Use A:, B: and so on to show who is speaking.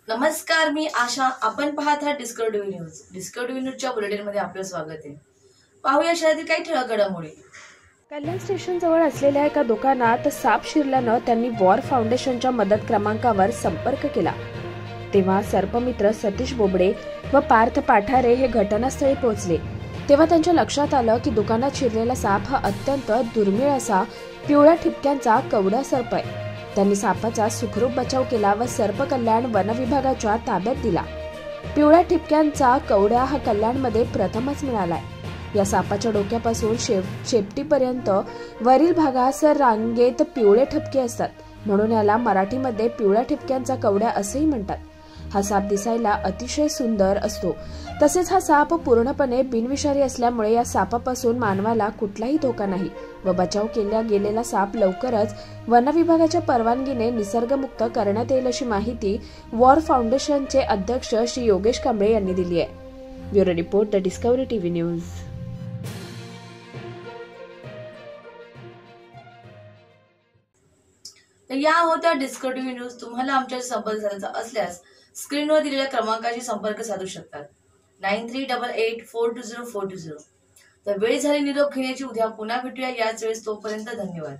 A: नमस्कार, मी आशा. आपण पाहत आहात डिस्कव्हरी न्यूज. डिस्कव्हरी न्यूजच्या बुलेटिनमध्ये आपलं स्वागत आहे. पाहूया शहरातील काही ठळक घडामोडी.
B: कल्याण स्टेशन जवळ असलेल्या एका दुकानात साप शिरल्यानं त्यांनी वॉर फाउंडेशनच्या मदत क्रमांकावर संपर्क केला. तेव्हा सर्पमित्र सतीश बोबडे व पार्थ पाठारे हे घटनास्थळी पोहोचले. तेव्हा त्यांच्या लक्षात आलं की दुकानात शिरलेला साप हा अत्यंत दुर्मिळ असा पिवळ्या ठिपक्यांचा कवडा सर्प आहे. त्यांनी सापाचा सुखरूप बचाव केला व सर्प कल्याण वन विभागाच्या ताब्यात दिला. पिवळ्या ठिपक्यांचा कवडा हा कल्याणमध्ये प्रथमच मिळालाय. या सापाच्या डोक्यापासून शेपटीपर्यंत वरील भागास रांगेत पिवळे ठिपके असतात, म्हणून याला मराठीमध्ये पिवळ्या ठिपक्यांचा कवडा असेही म्हणतात. हा साप दिसायला अतिशय सुंदर असतो. तसेच हा साप पूर्णपणे बिनविषारी असल्यामुळे या सापापासून मानवाला कुठलाही धोका नाही व बचाव केला गेलेला साप लवकरच वन विभागाच्या परवानगीने निसर्गमुक्त करण्यात येईल अशी माहिती वॉर फाउंडेशनचे अध्यक्ष श्री योगेश कांबळे यांनी दिली आहे. Bureau report, the discovery TV news.
A: या होत्या डिस्कव्हरी न्यूज. तुम्हाला आमच्या संपर्क साधायचा असल्यास स्क्रीनवर दिलेल्या क्रमांकाशी संपर्क साधू शकतात. 9388420420. तर वेळ झाली निरोप घेण्याची. उद्या पुन्हा भेटूया याच वेळेस. तोपर्यंत धन्यवाद.